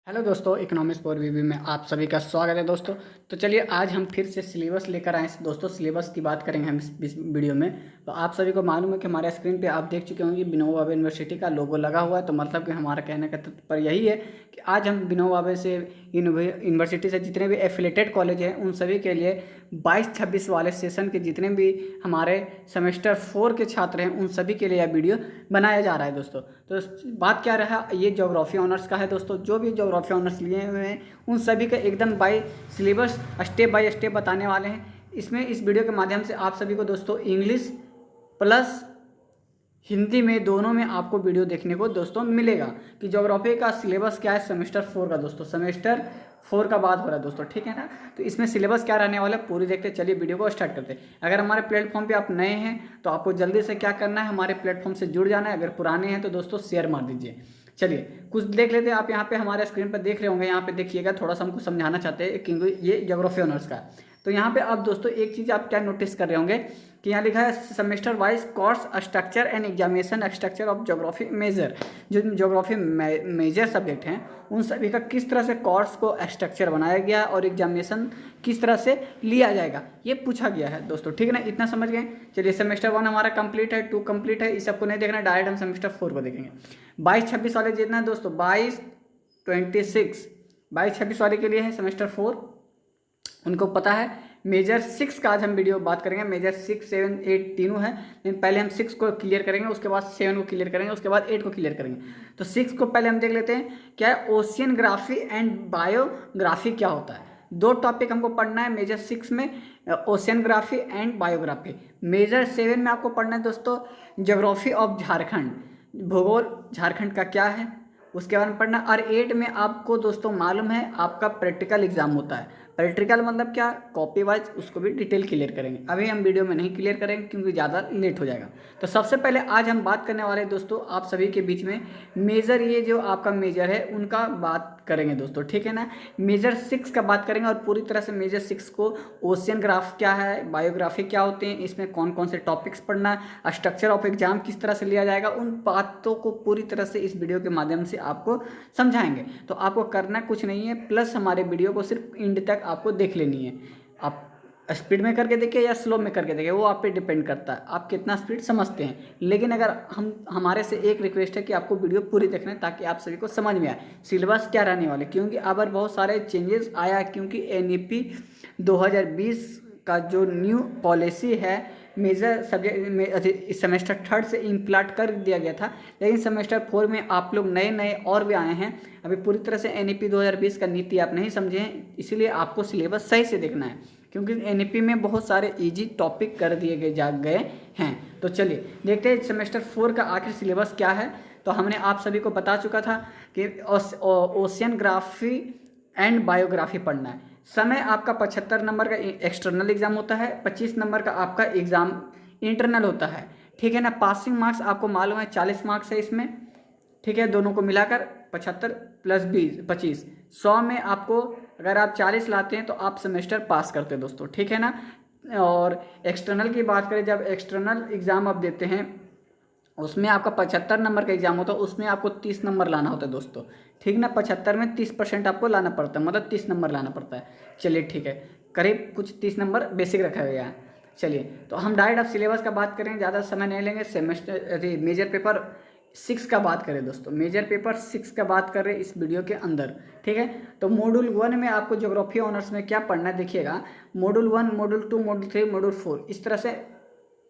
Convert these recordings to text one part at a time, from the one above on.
Hello दोस्तों, economics for वीवी में आप सभी का स्वागत है दोस्तों। तो चलिए आज हम फिर से सिलेबस लेकर आए हैं दोस्तों। सिलेबस की बात करेंगे हम इस वीडियो में। तो आप सभी को मालूम है कि हमारे स्क्रीन पे आप देख चुके होंगे विनोबा भावे यूनिवर्सिटी का लोगो लगा हुआ है। तो मतलब कि हमारा कहने का तात्पर्य यही है कि आज हम विनोबा भावे से यूनिवर्सिटी से जितने भी एफिलेटेड कॉलेज हैं उन सभी के लिए 22-26 वाले सेशन के जितने भी हमारे सेमेस्टर 4 के छात्र हैं उन सभी के लिए यह वीडियो बनाया जा रहा है दोस्तों। तो बात क्या रहा, ये ज्योग्राफी ऑनर्स का है दोस्तों। जो भी ज्योग्राफी ऑनर्स लिए हुए हैं उन सभी का एकदम by syllabus step by step बताने वाले हैं। इसमें इस वीडियो के माध्यम से आप सभी को दोस्तों इंग्लिश प्लस हिंदी में दोनों में आपको वीडियो देखने को दोस्तों मिलेगा कि ज्योग्राफी का सिलेबस क्या है सेमेस्टर 4 का दोस्तों। सेमेस्टर 4 का बात हो रहा है दोस्तों, ठीक है ना। तो इसमें सिलेबस क्या रहने वाला है पूरी देखते, चलिए वीडियो को स्टार्ट करते हैं। अगर हमारे प्लेटफॉर्म पे आप नए हैं तो आपको जल्दी से क्या करना है, हमारे प्लेटफॉर्म से जुड़ जाना है। अगर पुराने हैं तो दोस्तों शेयर मार दीजिए। चलिए कुछ देख लेते हैं। आप यहाँ पे हमारे स्क्रीन पर देख रहे होंगे, यहाँ पे देखिएगा, थोड़ा सा हमको समझाना चाहते हैं क्योंकि ये ज्योग्राफी ऑनर्स का है। तो यहाँ पे आप दोस्तों एक चीज़ आप क्या नोटिस कर रहे होंगे कि यहाँ लिखा है semester wise course structure and examination structure of geography major. जो ज्योग्राफी मेजर सब्जेक्ट हैं उन सभी का किस तरह से कोर्स को स्ट्रक्चर बनाया गया और एग्जामिनेशन किस तरह से लिया जाएगा ये पूछा गया है दोस्तों, ठीक है ना। इतना समझ गए। चलिए सेमेस्टर 1 हमारा कंप्लीट है, 2 कंप्लीट है, इस सबको नहीं देखना, डायरेक्ट हम सेमेस्टर 4 को देखेंगे। 22-26 वाले जितना है दोस्तों, 22-26 वाले के लिए है सेमेस्टर 4, उनको पता है। मेजर 6 का आज हम वीडियो बात करेंगे। मेजर 6, 7, 8 तीनों हैं, लेकिन पहले हम 6 को क्लियर करेंगे, उसके बाद 7 को क्लियर करेंगे, उसके बाद 8 को क्लियर करेंगे। तो 6 को पहले हम देख लेते हैं क्या है। ओशियनग्राफी एंड बायोग्राफी क्या होता है। 2 टॉपिक हमको पढ़ना है मेजर 6 में, ओशियनग्राफी एंड बायोग्राफी। मेजर 7 में आपको पढ़ना है दोस्तों ज्योग्राफी ऑफ झारखंड, भूगोल झारखंड का क्या है उसके बारे में पढ़ना। और 8 में आपको दोस्तों मालूम है आपका प्रैक्टिकल एग्जाम होता है। प्रैक्टिकल मतलब क्या, कॉपी वाइज उसको भी डिटेल क्लियर करेंगे। अभी हम वीडियो में नहीं क्लियर करेंगे क्योंकि ज़्यादा लेट हो जाएगा। तो सबसे पहले आज हम बात करने वाले हैं दोस्तों आप सभी के बीच में मेजर, ये जो आपका मेजर है उनका बात करेंगे दोस्तों, ठीक है ना। मेजर 6 का बात करेंगे और पूरी तरह से मेजर 6 को ओशियनग्राफ क्या है, बायोग्राफी क्या होते हैं, इसमें कौन कौन से टॉपिक्स पढ़ना है, स्ट्रक्चर ऑफ एग्जाम किस तरह से लिया जाएगा, उन बातों को पूरी तरह से इस वीडियो के माध्यम से आपको समझाएंगे। तो आपको करना कुछ नहीं है, प्लस हमारे वीडियो को सिर्फ एंड तक आपको देख लेनी है। आप स्पीड में करके देखिए या स्लो में करके देखिए, वो आप पे डिपेंड करता है आप कितना स्पीड समझते हैं। लेकिन अगर हमारे से एक रिक्वेस्ट है कि आपको वीडियो पूरी देखना है ताकि आप सभी को समझ में आए सिलेबस क्या रहने वाले। क्योंकि अब बहुत सारे चेंजेस आया, क्योंकि एनईपी 2020 का जो न्यू पॉलिसी है मेजर सब्जेक्ट में इस सेमेस्टर 3 से इम्प्लांट कर दिया गया था, लेकिन सेमेस्टर 4 में आप लोग नए नए और भी आए हैं। अभी पूरी तरह से एनईपी 2020 का नीति आप नहीं समझे हैं, इसीलिए आपको सिलेबस सही से देखना है, क्योंकि एनईपी में बहुत सारे इजी टॉपिक कर दिए गए हैं। तो चलिए देखते हैं सेमेस्टर 4 का आखिर सिलेबस क्या है। तो हमने आप सभी को बता चुका था कि ओशियनग्राफी एंड बायोग्राफी पढ़ना है। समय आपका 75 नंबर का एक्सटर्नल एग्जाम होता है, 25 नंबर का आपका एग्जाम इंटरनल होता है, ठीक है ना। पासिंग मार्क्स आपको मालूम है 40 मार्क्स है इसमें, ठीक है। दोनों को मिलाकर 75 प्लस 20 25, 100 में आपको अगर आप 40 लाते हैं तो आप सेमेस्टर पास करते हैं दोस्तों, ठीक है ना। और एक्सटर्नल की बात करें, जब एक्सटर्नल एग्ज़ाम आप देते हैं उसमें आपका 75 नंबर का एग्जाम होता है, उसमें आपको 30 नंबर लाना होता है दोस्तों, ठीक ना। 75 में 30% आपको लाना पड़ता है, मतलब 30 नंबर लाना पड़ता है। चलिए ठीक है, करीब कुछ 30 नंबर बेसिक रखा गया है। चलिए तो हम डायरेक्ट अब सिलेबस का बात करें, ज़्यादा समय नहीं लेंगे। सेमेस्टर मेजर पेपर 6 का बात करें दोस्तों, मेजर पेपर 6 का बात कर रहे हैं इस वीडियो के अंदर, ठीक है। तो मॉड्यूल 1 में आपको ज्योग्राफी ऑनर्स में क्या पढ़ना है देखिएगा। मॉड्यूल 1, मॉड्यूल 2, मॉड्यूल 3, मॉड्यूल 4 इस तरह से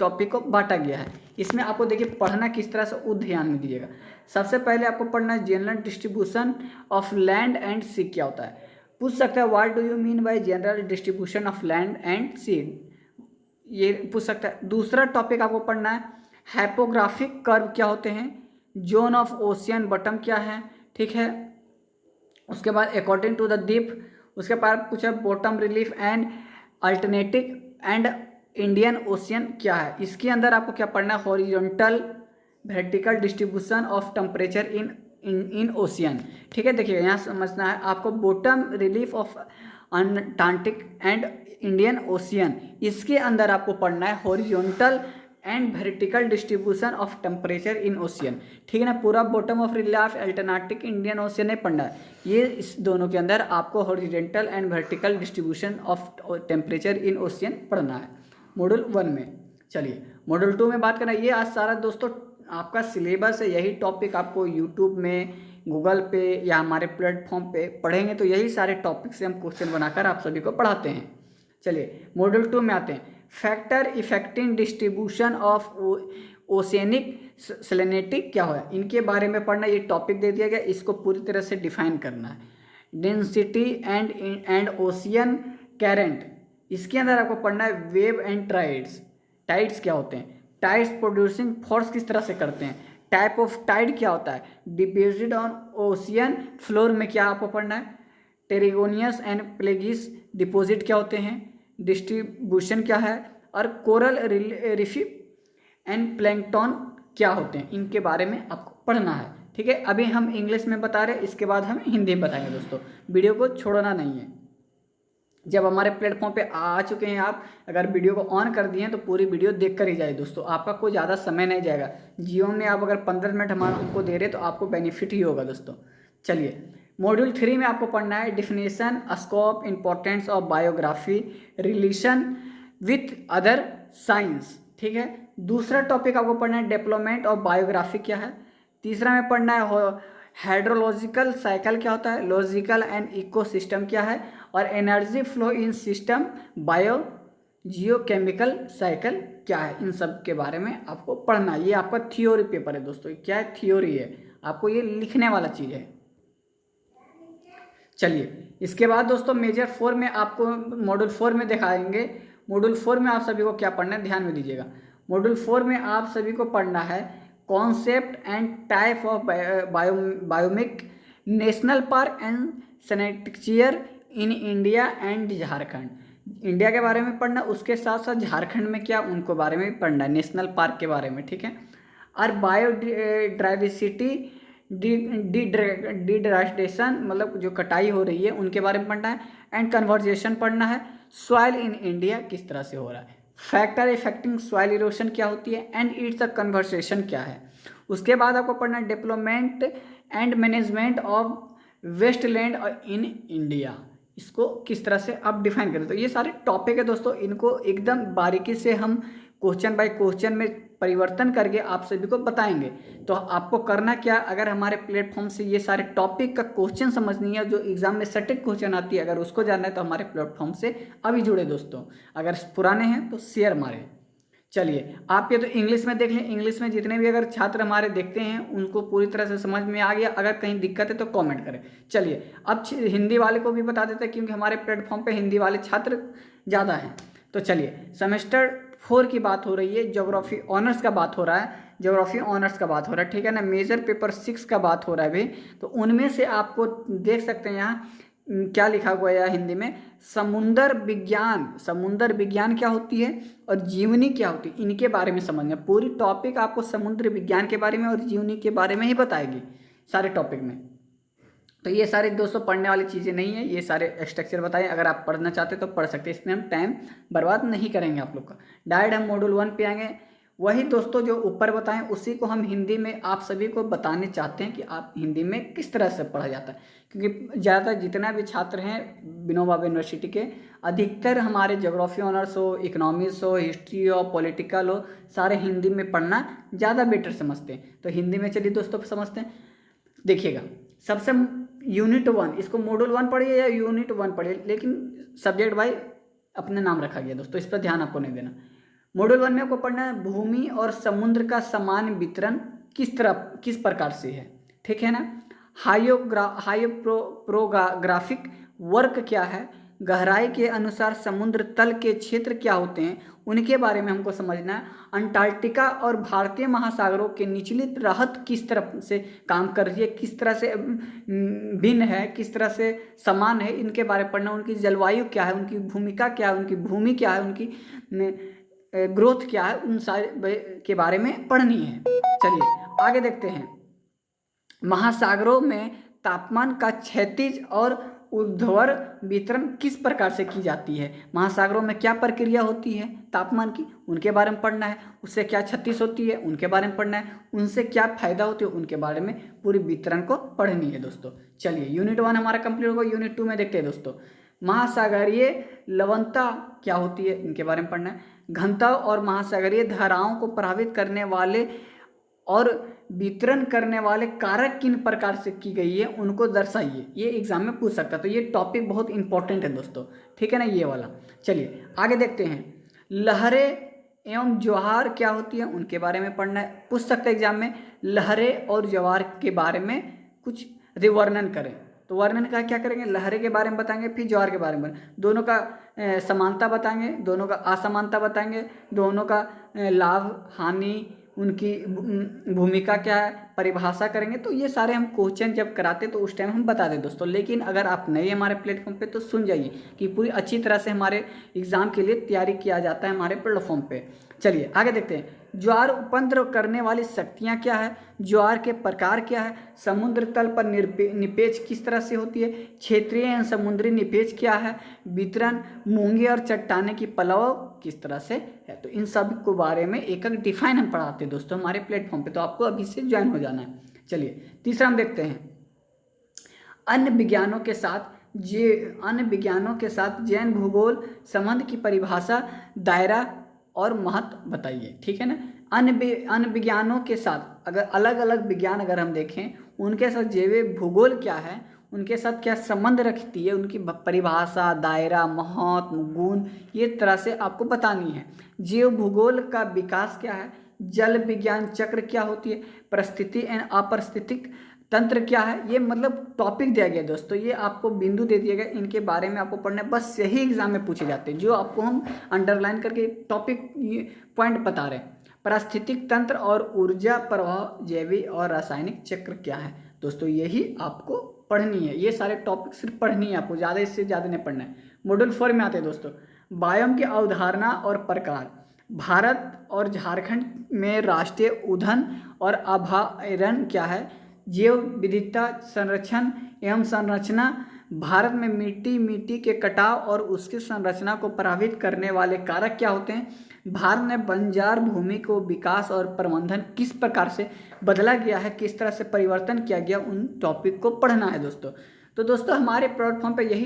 टॉपिक को बांटा गया है। इसमें आपको देखिए पढ़ना किस तरह से वो ध्यान में दीजिएगा। सबसे पहले आपको पढ़ना है general distribution of land and sea क्या होता है। पूछ सकता है what do you mean by general distribution of land and sea, ये पूछ सकता है। दूसरा टॉपिक आपको पढ़ना है हाइपोग्राफिक कर्व क्या होते हैं, जोन ऑफ ओशियन बॉटम क्या है, ठीक है। उसके बाद अकॉर्डिंग टू द डीप, उसके बाद पूछा bottom relief and alternative and Indian Ocean क्या है। इसके अंदर आपको क्या पढ़ना है, horizontal vertical distribution of temperature in ocean, ठीक है। देखिए यहाँ समझना है आपको bottom relief of Antarctic and Indian Ocean, इसके अंदर आपको पढ़ना है horizontal and vertical distribution of temperature in ocean. ठीक है ना, पूरा bottom of relief, Atlantic Indian Ocean नहीं पढ़ना है, ये इस दोनों के अंदर आपको horizontal and vertical distribution of temperature in ocean पढ़ना है मॉड्यूल 1 में। चलिए मॉड्यूल 2 में बात करना है, ये आज सारा दोस्तों आपका सिलेबस है, यही टॉपिक आपको यूट्यूब में, गूगल पे या हमारे प्लेटफॉर्म पे पढ़ेंगे तो यही सारे टॉपिक से हम क्वेश्चन बनाकर आप सभी को पढ़ाते हैं। चलिए मॉड्यूल 2 में आते हैं, factor affecting distribution of oceanic salinity क्या है, इनके बारे में पढ़ना। ये टॉपिक दे दिया गया, इसको पूरी तरह से डिफाइन करना है। डेंसिटी एंड ओशियन करेंट, इसके अंदर आपको पढ़ना है वेव एंड टाइड्स। टाइड्स क्या होते हैं, टाइड्स प्रोड्यूसिंग फोर्स किस तरह से करते हैं, टाइप ऑफ टाइड क्या होता है, डिपोजिट ऑन ओशियन फ्लोर में क्या आपको पढ़ना है, टेरिगोनियस एंड प्लेगिस डिपॉजिट क्या होते हैं, डिस्ट्रीब्यूशन क्या है, और कोरल रीफ एंड प्लैंकटन क्या होते हैं, इनके बारे में आपको पढ़ना है। ठीक है, अभी हम इंग्लिश में बता रहे हैं, इसके बाद हम हिंदी में बताएंगे दोस्तों, वीडियो को छोड़ना नहीं है। जब हमारे प्लेटफॉर्म पे आ चुके हैं आप, अगर वीडियो को ऑन कर दिए हैं तो पूरी वीडियो देख कर ही जाए दोस्तों, आपका कोई ज़्यादा समय नहीं जाएगा। जियो में आप अगर 15 मिनट हमारे हमको दे रहे तो आपको बेनिफिट ही होगा दोस्तों। चलिए मॉड्यूल 3 में आपको पढ़ना है definition, scope, importance of biography, relation with other science. ठीक है, दूसरा टॉपिक आपको पढ़ना है डेवलपमेंट ऑफ बायोग्राफी क्या है। तीसरा में पढ़ना है हाइड्रोलॉजिकल साइकिल क्या होता है, लॉजिकल एंड इकोसिस्टम क्या है, और energy flow in system, bio geochemical cycle क्या है, इन सब के बारे में आपको पढ़ना है। ये आपका थ्योरी पेपर है दोस्तों, क्या है, थ्योरी है, आपको ये लिखने वाला चीज़ है। चलिए इसके बाद दोस्तों मेजर 4 में आपको मॉड्यूल 4 में दिखाएंगे। मॉड्यूल 4 में आप सभी को क्या पढ़ना है, ध्यान में दीजिएगा। मॉड्यूल 4 में आप सभी को पढ़ना है concept and type of biomes, national park and sanctuary in India and Jharkhand. India के बारे में पढ़ना, उसके साथ साथ झारखंड में क्या उनको बारे में भी पढ़ना है, नेशनल पार्क के बारे में। ठीक है, और बायोडाइवर्सिटी डिग्रेडेशन मतलब जो कटाई हो रही है उनके बारे में पढ़ना है, एंड कन्वर्जेशन पढ़ना है, सॉइल इन इंडिया किस तरह से हो रहा है, फैक्टर इफेक्टिंग सॉइल इरोशन क्या होती है, एंड इट्स अ कन्वर्सेशन क्या है। उसके बाद आपको पढ़ना है development and management of wasteland in India, इसको किस तरह से आप डिफाइन करें। तो ये सारे टॉपिक है दोस्तों, इनको एकदम बारीकी से हम क्वेश्चन बाय क्वेश्चन में परिवर्तन करके आप सभी को बताएंगे। तो आपको करना क्या, अगर हमारे प्लेटफॉर्म से ये सारे टॉपिक का क्वेश्चन समझनी है, जो एग्जाम में सटीक क्वेश्चन आती है, अगर उसको जानना है तो हमारे प्लेटफॉर्म से अभी जुड़े दोस्तों, अगर पुराने हैं तो शेयर मारें। चलिए आप ये तो इंग्लिश में देख लें, इंग्लिश में जितने भी अगर छात्र हमारे देखते हैं उनको पूरी तरह से समझ में आ गया, अगर कहीं दिक्कत है तो कमेंट करें। चलिए अब हिंदी वाले को भी बता देते हैं, क्योंकि हमारे प्लेटफॉर्म पे हिंदी वाले छात्र ज़्यादा हैं। तो चलिए सेमेस्टर 4 की बात हो रही है, ज्योग्राफी ऑनर्स का बात हो रहा है, ज्योग्राफी ऑनर्स का बात हो रहा है, ठीक है ना। मेजर पेपर 6 का बात हो रहा है अभी, तो उनमें से आपको देख सकते हैं यहाँ क्या लिखा हुआ है हिंदी में, समुंदर विज्ञान। समुंदर विज्ञान क्या होती है और जीवनी क्या होती है, इनके बारे में समझना। पूरी टॉपिक आपको समुद्र विज्ञान के बारे में और जीवनी के बारे में ही बताएगी सारे टॉपिक में। तो ये सारे दोस्तों पढ़ने वाली चीज़ें नहीं है, ये सारे स्ट्रक्चर बताएं, अगर आप पढ़ना चाहते तो पढ़ सकते हैं, इसमें हम टाइम बर्बाद नहीं करेंगे आप लोग का। डायरेक्ट हम मॉड्यूल 1 पे आएंगे, वही दोस्तों जो ऊपर बताएं उसी को हम हिंदी में आप सभी को बताने चाहते हैं कि आप हिंदी में किस तरह से पढ़ा जाता है, क्योंकि ज़्यादातर जितना भी छात्र हैं विनोबा भावे यूनिवर्सिटी के, अधिकतर हमारे ज्योग्राफी ऑनर्स हो, इकोनॉमिक्स हो, हिस्ट्री हो, पॉलिटिकल हो, सारे हिंदी में पढ़ना ज़्यादा बेटर समझते हैं। तो हिंदी में चलिए दोस्तों समझते हैं। देखिएगा सबसे यूनिट 1, इसको मॉड्यूल 1 पढ़िए या यूनिट 1 पढ़िए, लेकिन सब्जेक्ट वाइज अपने नाम रखा गया दोस्तों, इस पर ध्यान आपको नहीं देना। मॉड्यूल 1 में आपको पढ़ना है भूमि और समुद्र का समान वितरण किस प्रकार से है, ठीक है ना। हाइड्रोग्राफिक वर्क क्या है, गहराई के अनुसार समुद्र तल के क्षेत्र क्या होते हैं उनके बारे में हमको समझना है। अंटार्कटिका और भारतीय महासागरों के निचली रहत किस तरह से काम कर रही है, किस तरह से भिन्न है, किस तरह से समान है, इनके बारे में पढ़ना। उनकी जलवायु क्या है, उनकी भूमिका क्या है, उनकी भूमि क्या है, उनकी ग्रोथ क्या है, उन सारे के बारे में पढ़नी है। चलिए आगे देखते हैं। महासागरों में तापमान का क्षैतिज और ऊर्ध्वाधर वितरण किस प्रकार से की जाती है, महासागरों में क्या प्रक्रिया होती है तापमान की, उनके बारे में पढ़ना है। उससे क्या क्षति होती है, उनके बारे में पढ़ना है। उनसे क्या फायदा होती है, उनके बारे में पूरी वितरण को पढ़नी है दोस्तों। चलिए यूनिट 1 हमारा कंप्लीट होगा। यूनिट 2 में देखते हैं दोस्तों, महासागरीय लवणता क्या होती है, इनके बारे में पढ़ना है। घनता और महासागरीय धाराओं को प्रभावित करने वाले और वितरण करने वाले कारक किन प्रकार से की गई है, उनको दर्शाइए। ये एग्जाम में पूछ सकता है, तो ये टॉपिक बहुत इंपॉर्टेंट है दोस्तों, ठीक है ना, ये वाला। चलिए आगे देखते हैं, लहरें एवं ज्वार क्या होती है, उनके बारे में पढ़ना है। पूछ सकते हैं एग्जाम में, लहरें और ज्वार के बारे में कुछ वर्णन करें। तो वर्णन का क्या करेंगे, लहरें के बारे में बताएंगे, फिर ज्वार के बारे में, दोनों का समानता बताएंगे, दोनों का असमानता बताएंगे, दोनों का लाभ हानि, उनकी भूमिका क्या है, परिभाषा करेंगे। तो ये सारे हम क्वेश्चन जब कराते तो उस टाइम हम बता दें दोस्तों। लेकिन अगर आप नए हमारे प्लेटफॉर्म पे तो सुन जाइए कि पूरी अच्छी तरह से हमारे एग्जाम के लिए तैयारी किया जाता है हमारे प्लेटफॉर्म पे। चलिए आगे देखते हैं, ज्वार उत्पन्न करने वाली शक्तियाँ क्या है, ज्वार के प्रकार क्या है, समुद्र तल पर निपेज किस तरह से होती है, क्षेत्रीय एवं समुद्री निपेज क्या है, वितरण, मूंगे और चट्टाने की पलाव किस तरह से है। तो इन सब के बारे में एक एक डिफाइन हम पढ़ाते हैं दोस्तों हमारे प्लेटफॉर्म पे, तो आपको अभी से ज्वाइन हो जाना है। चलिए तीसरा हम देखते हैं, अन्य विज्ञानों के साथ जैन भूगोल संबंध की परिभाषा, दायरा और महत्व बताइए, ठीक है ना। अन्य विज्ञानों के साथ अगर अलग अलग विज्ञान अगर हम देखें, उनके साथ जैव भूगोल क्या है, उनके साथ क्या संबंध रखती है, उनकी परिभाषा, दायरा, महत्व, गुण, ये तरह से आपको बतानी है। जीव भूगोल का विकास क्या है, जल विज्ञान चक्र क्या होती है, परिस्थिति एवं अपरिस्थितिक तंत्र क्या है, ये मतलब टॉपिक दिया गया दोस्तों, ये आपको बिंदु दे दिया गया, इनके बारे में आपको पढ़ना है। बस यही एग्जाम में पूछे जाते हैं, जो आपको हम अंडरलाइन करके टॉपिक पॉइंट बता रहे हैं। पारिस्थितिक तंत्र और ऊर्जा प्रवाह, जैविक और रासायनिक चक्र क्या है दोस्तों, यही आपको पढ़नी है। ये सारे टॉपिक सिर्फ पढ़नी है आपको, ज़्यादा इससे ज़्यादा नहीं पढ़ना है। मॉड्यूल 4 में आते हैं दोस्तों, बायोम की अवधारणा और प्रकार। भारत और झारखंड में राष्ट्रीय उद्यान और अभयारण्य क्या है, जैव विविधता संरक्षण एवं संरचना। भारत में मिट्टी के कटाव और उसकी संरचना को प्रभावित करने वाले कारक क्या होते हैं। भारत में बंजर भूमि को विकास और प्रबंधन किस प्रकार से बदला गया है, किस तरह से परिवर्तन किया गया, उन टॉपिक को पढ़ना है दोस्तों। तो दोस्तों हमारे प्लेटफॉर्म पे यही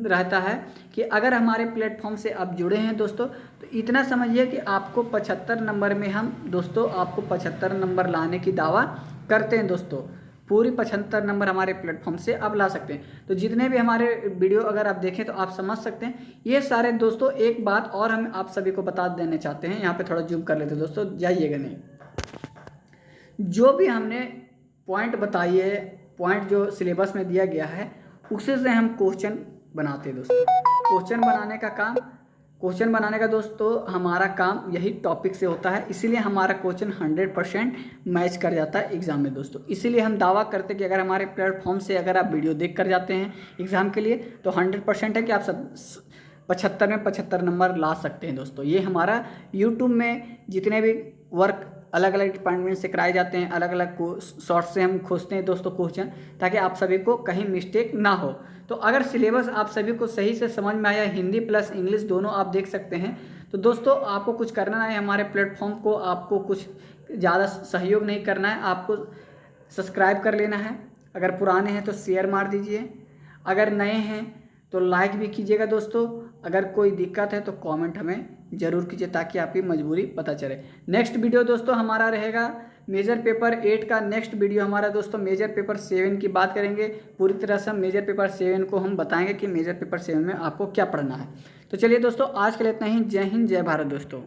रहता है कि अगर हमारे प्लेटफॉर्म से आप जुड़े हैं दोस्तों, तो इतना समझिए कि आपको 75 नंबर में हम दोस्तों आपको 75 नंबर लाने की दावा करते हैं दोस्तों। पूरी 75 नंबर हमारे प्लेटफॉर्म से आप ला सकते हैं। तो जितने भी हमारे वीडियो अगर आप देखें तो आप समझ सकते हैं ये सारे दोस्तों। एक बात और हम आप सभी को बता देना चाहते हैं, यहाँ पे थोड़ा जूम कर लेते हैं दोस्तों, जाइएगा नहीं। जो भी हमने पॉइंट बताई है, पॉइंट जो सिलेबस में दिया गया है, उसी से हम क्वेश्चन बनाते हैं दोस्तों। क्वेश्चन बनाने का दोस्तों हमारा काम यही टॉपिक से होता है, इसीलिए हमारा क्वेश्चन 100% मैच कर जाता है एग्जाम में दोस्तों। इसीलिए हम दावा करते हैं कि अगर हमारे प्लेटफॉर्म से अगर आप वीडियो देख कर जाते हैं एग्ज़ाम के लिए, तो 100% है कि आप सब 75 में 75 नंबर ला सकते हैं दोस्तों। ये हमारा यूट्यूब में जितने भी वर्क अलग अलग डिपार्टमेंट से कराए जाते हैं, अलग अलग शॉर्ट से हम खोजते हैं दोस्तों क्वेश्चन, ताकि आप सभी को कहीं मिस्टेक ना हो। तो अगर सिलेबस आप सभी को सही से समझ में आया, हिंदी प्लस इंग्लिश दोनों आप देख सकते हैं, तो दोस्तों आपको कुछ करना है, हमारे प्लेटफॉर्म को आपको कुछ ज़्यादा सहयोग नहीं करना है, आपको सब्सक्राइब कर लेना है। अगर पुराने हैं तो शेयर मार दीजिए, अगर नए हैं तो लाइक भी कीजिएगा दोस्तों। अगर कोई दिक्कत है तो कमेंट हमें ज़रूर कीजिए, ताकि आपकी मजबूरी पता चले। नेक्स्ट वीडियो दोस्तों हमारा रहेगा मेजर पेपर 8 का। नेक्स्ट वीडियो हमारा दोस्तों मेजर पेपर 7 की बात करेंगे। पूरी तरह से मेजर पेपर 7 को हम बताएंगे कि मेजर पेपर 7 में आपको क्या पढ़ना है। तो चलिए दोस्तों आज के लिए इतना ही। जय हिंद, जय भारत दोस्तों।